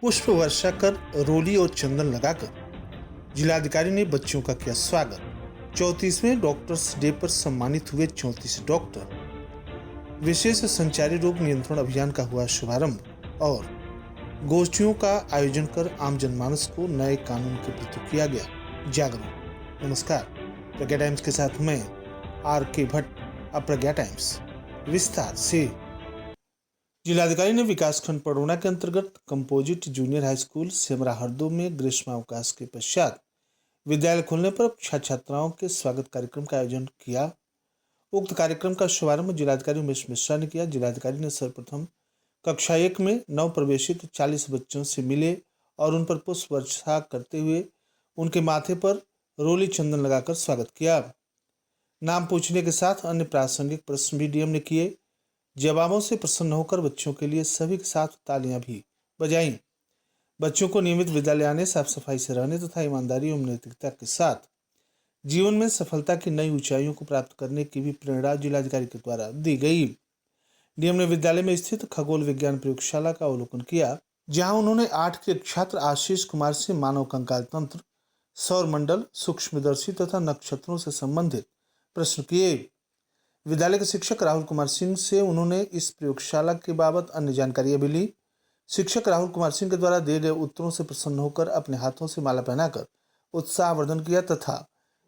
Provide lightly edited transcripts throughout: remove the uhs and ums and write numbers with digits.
पुष्प वर्षा कर रोली और चंदन लगाकर जिलाधिकारी ने बच्चों का किया स्वागत। 34वें डॉक्टर्स डे पर सम्मानित हुए 34 डॉक्टर। विशेष संचारी रोग नियंत्रण अभियान का हुआ शुभारंभ और गोष्ठियों का आयोजन कर आम जनमानस को नए कानून के प्रति किया गया जागरूक। नमस्कार, प्रज्ञा टाइम्स के साथ मैं आर के भट्ट। अब प्रज्ञा टाइम्स विस्तार से। जिलाधिकारी ने विकासखंड पडौना के अंतर्गत composite junior high school Semra हरदो में ग्रीष्मावकाश के पश्चात विद्यालय खोलने पर छात्र छात्राओं के स्वागत कार्यक्रम का आयोजन किया। उक्त कार्यक्रम का शुभारंभ जिलाधिकारी उमेश मिश्रा ने किया। जिलाधिकारी ने सर्वप्रथम कक्षा 1 में नव प्रवेशित 40 बच्चों से मिले और उन पर पुष्प वर्षा करते हुए उनके माथे पर रोली चंदन लगाकर स्वागत किया। नाम पूछने के साथ अन्य प्रासंगिक प्रश्न भी डीएम ने किए। जवाबों से प्रसन्न होकर बच्चों के लिए सभी के साथ तालियां भी बजाईं। बच्चों को नियमित विद्यालय आने, साफ सफाई से रहने तथा ईमानदारी एवं नैतिकता के साथ जीवन में सफलता की नई ऊंचाइयों को प्राप्त करने की भी प्रेरणा जिलाधिकारी के द्वारा दी गई। डीएम ने विद्यालय में स्थित खगोल विज्ञान प्रयोगशाला का अवलोकन किया, जहां उन्होंने 8 के छात्र आशीष कुमार से मानव कंकाल तंत्र, सौर मंडल, सूक्ष्मदर्शी तथा नक्षत्रों से संबंधित प्रश्न किए। विद्यालय के शिक्षक राहुल कुमार सिंह से उन्होंने इस प्रयोगशाला के बाबत अन्य जानकारियां भी ली। शिक्षक राहुल कुमार सिंह के द्वारा दिए गए उत्तरों से प्रसन्न होकर अपने हाथों से माला पहनाकर उत्साहवर्धन किया तथा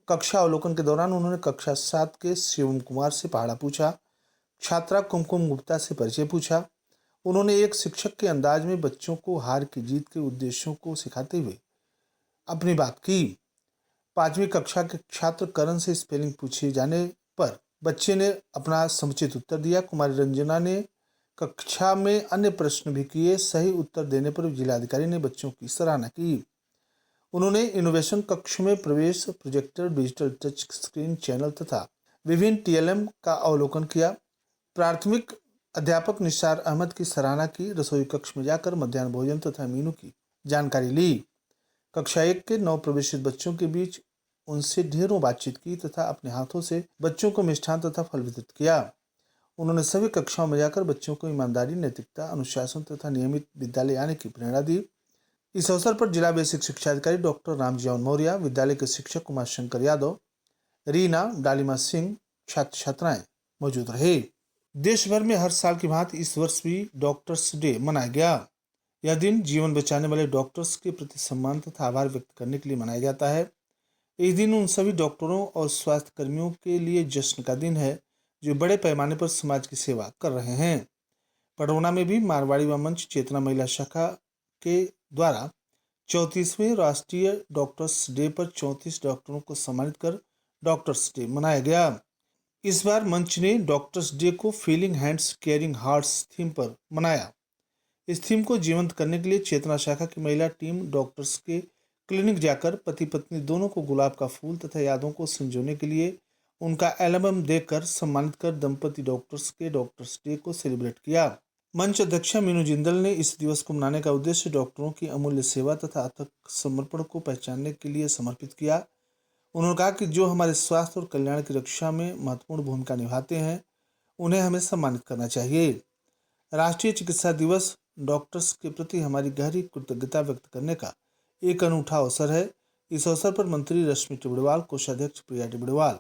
कक्षा अवलोकन के दौरान उन्होंने कक्षा 7 के शिवम कुमार से पहाड़ा पूछा। छात्रा कुमकुम गुप्ता से परिचय पूछा। उन्होंने एक शिक्षक के अंदाज में बच्चों को हार की जीत के उद्देश्यों को सिखाते हुए अपनी बात की। 5वीं कक्षा के छात्र करण से स्पेलिंग पूछे जाने पर बच्चे ने अपना समुचित उत्तर दिया। कुमारी रंजना ने कक्षा में अन्य प्रश्न भी किए। सही उत्तर देने पर जिलाधिकारी ने बच्चों की सराहना की। उन्होंने इनोवेशन कक्ष में प्रवेश, projector, digital touch screen channel तथा विभिन्न टीएलएम का अवलोकन किया। प्राथमिक अध्यापक निसार अहमद की सराहना की। रसोई कक्ष में जाकर मध्याह्न भोजन तथा मेनू की जानकारी ली। कक्षा 1 के नव प्रवेशित बच्चों के बीच उनसे ढेरों बातचीत की तथा अपने हाथों से बच्चों को मिष्ठान तथा फल वितरित किया। उन्होंने सभी कक्षाओं में जाकर बच्चों को ईमानदारी, नैतिकता, अनुशासन तथा नियमित विद्यालय आने की प्रेरणा दी। इस अवसर पर जिला बेसिक शिक्षा अधिकारी डॉक्टर रामजीवन मौर्य, विद्यालय के शिक्षक कुमार शंकर यादव, रीना, डालिमा सिंह, छात्र छात्राएं मौजूद रहे। देश भर में हर साल की भांति इस वर्ष भी डॉक्टर्स डे मनाया गया। यह दिन जीवन बचाने वाले डॉक्टर्स के प्रति सम्मान तथा आभार व्यक्त करने के लिए मनाया जाता है। इस दिन उन सभी डॉक्टरों और स्वास्थ्य कर्मियों के लिए जश्न का दिन है जो बड़े पैमाने पर समाज की सेवा कर रहे हैं। पडौना में भी मारवाड़ी व मंच चेतना महिला शाखा के द्वारा 34वें राष्ट्रीय डॉक्टर्स डे पर 34 डॉक्टरों को सम्मानित कर डॉक्टर्स डे मनाया गया। इस बार मंच ने डॉक्टर्स डे को feeling hands caring hearts theme पर मनाया। इस थीम को जीवंत करने के लिए चेतना शाखा की महिला टीम डॉक्टर्स के क्लिनिक जाकर पति पत्नी दोनों को गुलाब का फूल तथा यादों को संजोने के लिए उनका एल्बम देकर सम्मानित कर दंपति डॉक्टर्स के डॉक्टर्स डे को सेलिब्रेट किया। मंच अध्यक्षा मीनू जिंदल ने इस दिवस को मनाने का उद्देश्य डॉक्टरों की अमूल्य सेवा तथा अथक समर्पण को पहचानने के लिए समर्पित किया। उन्होंने कहा कि जो हमारे स्वास्थ्य और कल्याण की रक्षा में महत्वपूर्ण भूमिका निभाते हैं, उन्हें हमें सम्मानित करना चाहिए। राष्ट्रीय चिकित्सा दिवस डॉक्टर्स के प्रति हमारी गहरी कृतज्ञता व्यक्त करने का एक अनूठा अवसर है। इस अवसर पर मंत्री रश्मि टिबड़वाल, कोषाध्यक्ष प्रिया टिबड़वाल,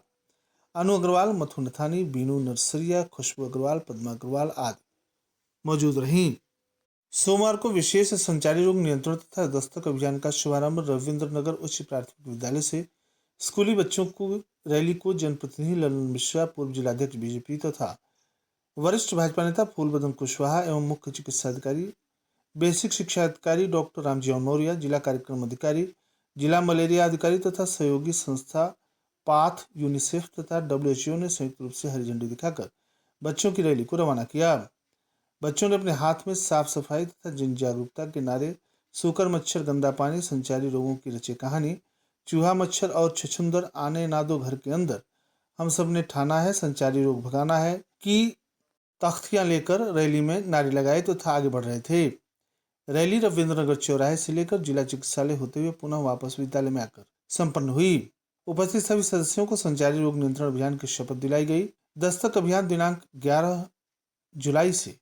अनु अग्रवाल, मथु नथानी, बीनू नरसरिया, खुशबू अग्रवाल, पद्मा अग्रवाल आदि मौजूद रहीं। सोमवार को विशेष संचारी रोग नियंत्रण तथा दस्तक अभियान का शुभारंभ रविंद्र नगर उच्च प्राथमिक विद्यालय से स्कूली बच्चों को रैली को जनप्रतिनिधि ललन मिश्रा, पूर्व जिलाध्यक्ष बीजेपी तथा वरिष्ठ भाजपा नेता फूलबदन कुशवाहा एवं मुख्य चिकित्सा अधिकारी बेसिक शिक्षा अधिकारी डॉक्टर रामजीवन मौर्य, जिला कार्यक्रम अधिकारी, जिला मलेरिया अधिकारी तथा सहयोगी संस्था पाथ, यूनिसेफ तथा WHO ने संयुक्त रूप से हरी झंडी दिखाकर बच्चों की रैली को रवाना किया। बच्चों ने अपने हाथ में साफ सफाई तथा जन जागरूकता के नारे, सूकर मच्छर गंदा पानी, संचारी रोगों की रचे कहानी, चूहा मच्छर और छछूंदर आने ना दो घर के अंदर, हम सब ने ठाना है संचारी रोग भगाना है की तख्तियां लेकर रैली में नारे लगाए तथा आगे बढ़ रहे थे। रैली रविंद्रनगर चौराहे से लेकर जिला चिकित्सालय होते हुए पुनः वापस विद्यालय में आकर संपन्न हुई। उपस्थित सभी सदस्यों को संचारी रोग नियंत्रण अभियान की शपथ दिलाई गई। दस्तक अभियान दिनांक 11 जुलाई से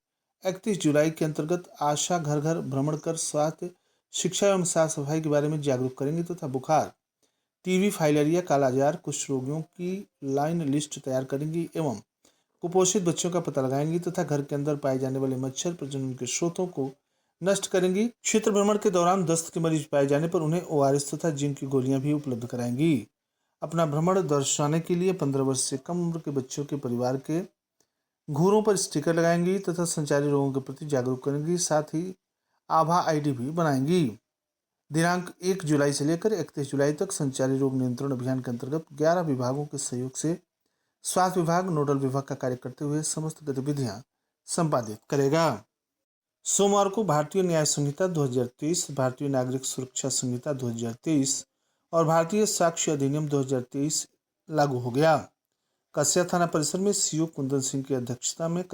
31 जुलाई के अंतर्गत आशा घर घर भ्रमण कर स्वास्थ्य शिक्षा एवं साफ सफाई के बारे में जागरूक करेंगी तथा बुखार, टीबी, फाइलेरिया, कालाजार, कुष्ठ रोगियों की लाइन लिस्ट तैयार करेंगी एवं कुपोषित बच्चों का पता लगाएंगी तथा घर के अंदर पाए जाने वाले मच्छर प्रजनन के स्रोतों को नष्ट करेंगी। क्षेत्र भ्रमण के दौरान दस्त के मरीज पाए जाने पर उन्हें ओआरएस तथा जिंक की गोलियां भी उपलब्ध कराएंगी। अपना भ्रमण दर्शाने के लिए 15 वर्ष से कम उम्र के बच्चों के परिवार के घूरों पर स्टिकर लगाएंगी तथा संचारी रोगों के प्रति जागरूक करेंगी। साथ ही आभा आईडी भी बनाएंगी। दिनांक 1 जुलाई से लेकर 31 जुलाई तक संचारी रोग नियंत्रण अभियान के अंतर्गत 11 विभागों के सहयोग से स्वास्थ्य विभाग नोडल विभाग का कार्य करते हुए समस्त गतिविधियां संपादित करेगा। सोमवार को भारतीय न्याय संहिता 2023, भारतीय नागरिक सुरक्षा संहिता 2023 और भारतीय साक्ष्य अधिनियम 2023 लागू हो गया। कस्या थाना परिसर में सीओ कुंदन सिंह की अध्यक्षता में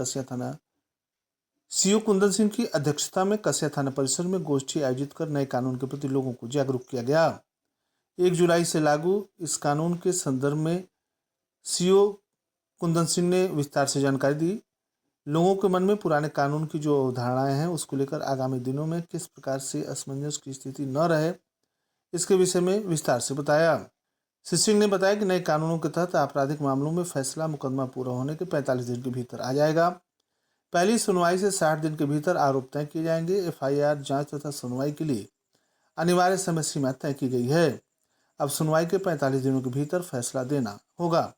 कस्या थाना परिसर में गोष्ठी आयोजित कर नए कानून के प्रति लोगों को जागरूक किया गया। 1 जुलाई से लागू इस कानून के संदर्भ में सीओ कुंदन सिंह ने विस्तार से जानकारी दी। लोगों के मन में पुराने कानून की जो अवधारणाएं हैं उसको लेकर आगामी दिनों में किस प्रकार से असमंजस की स्थिति न रहे, इसके विषय में विस्तार से बताया। श्री सिंह ने बताया कि नए कानूनों के तहत आपराधिक मामलों में फैसला मुकदमा पूरा होने के 45 दिन के भीतर आ जाएगा। पहली सुनवाई से 60 दिन के भीतर आरोप तय किए जाएंगे। एफआईआर जांच तथा सुनवाई के लिए अनिवार्य समय सीमा तय की गई है। अब सुनवाई के 45 दिनों के भीतर फैसला देना होगा।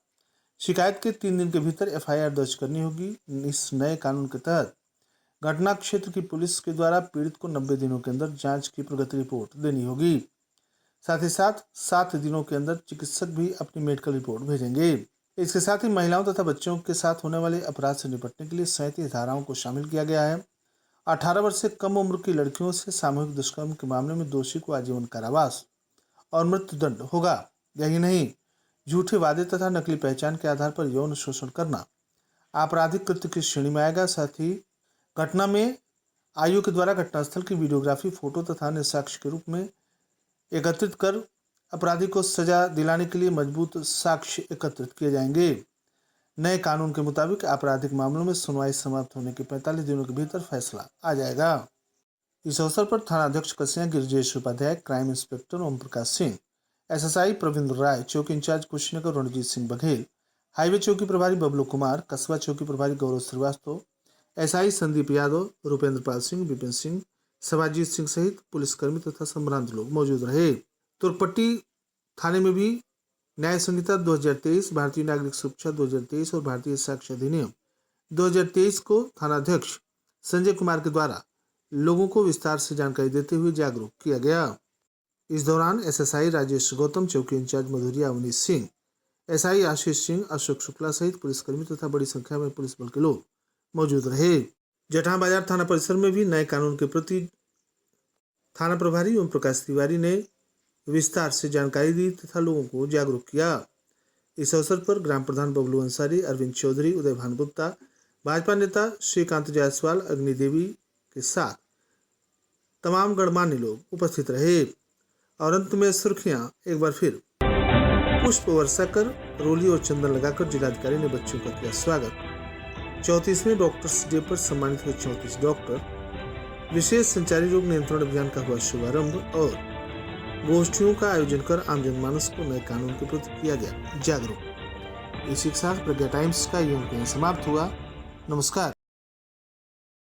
शिकायत के 3 दिन के भीतर एफआईआर दर्ज करनी होगी। इस नए कानून के तहत घटना क्षेत्र की पुलिस के द्वारा पीड़ित को 90 दिनों के अंदर जांच की प्रगति रिपोर्ट देनी होगी। साथ ही साथ 7 दिनों के अंदर चिकित्सक भी अपनी मेडिकल रिपोर्ट भेजेंगे। इसके साथ ही महिलाओं तथा बच्चों के साथ होने वाले अपराध से निपटने के लिए 37 धाराओं को शामिल किया गया है। 18 वर्ष से कम उम्र की लड़कियों से सामूहिक दुष्कर्म के मामले में दोषी को आजीवन कारावास और मृत्युदंड होगा। यही नहीं, झूठे वादे तथा नकली पहचान के आधार पर यौन शोषण करना आपराधिक कृत्य की श्रेणी में आएगा। साथ ही घटना में आयु के द्वारा घटनास्थल की वीडियोग्राफी, फोटो तथा अन्य साक्ष्य के रूप में एकत्रित कर अपराधी को सजा दिलाने के लिए मजबूत साक्ष्य एकत्रित किए जाएंगे। नए कानून के मुताबिक आपराधिक मामलों में सुनवाई समाप्त होने के 45 दिनों के भीतर फैसला आ जाएगा। इस अवसर पर थानाध्यक्ष कस्या Girijesh Upadhyay, crime inspector Om Prakash Singh, SSI Praveen राय, चौकी इंचार्ज कुशीनगर रणजीत सिंह बघेल, हाईवे चौकी प्रभारी बबलू कुमार, कस्बा चौकी प्रभारी गौरव श्रीवास्तव, एसआई संदीप यादव, रुपेंद्र पाल सिंह, विपिन सिंह, सभाजीत सिंह सहित पुलिसकर्मी तथा संभ्रांत लोग मौजूद रहे। तुरपट्टी थाने में भी न्याय संहिता 2023, भारतीय नागरिक सुरक्षा 2023 और भारतीय साक्ष्य अधिनियम 2023 को थानाध्यक्ष संजय कुमार के द्वारा लोगों को विस्तार से जानकारी देते हुए जागरूक किया गया। इस दौरान एसएसआई राजेश गौतम, चौकी इंचार्ज मधुरिया अवनीश सिंह, एसआई आशीष सिंह, अशोक शुक्ला सहित पुलिसकर्मी तथा बड़ी संख्या में पुलिस बल के लोग मौजूद रहे। जटां बाजार थाना परिसर में भी नए कानून के प्रति थाना प्रभारी ओम प्रकाश तिवारी ने विस्तार से जानकारी दी तथा लोगों को जागरूक किया। इस अवसर पर ग्राम प्रधान बबलू अंसारी, अरविंद चौधरी, उदय भान गुप्ता, भाजपा नेता श्रीकांत जायसवाल, अग्नि देवी के साथ तमाम गणमान्य लोग उपस्थित रहे। और अंत में सुर्खियां एक बार फिर। पुष्प वर्षा कर, रोली और चंदन लगाकर जिलाधिकारी ने बच्चों का किया स्वागत। 34वें डॉक्टर्स डे पर सम्मानित हुए 34 डॉक्टर। विशेष संचारी रोग नियंत्रण अभियान का हुआ शुभारंभ और गोष्ठियों का आयोजन कर आम जनमानस को नए कानून के प्रति किया गया जागरूक। इसी के साथ प्रज्ञा टाइम्स का ये अंक समाप्त हुआ। नमस्कार।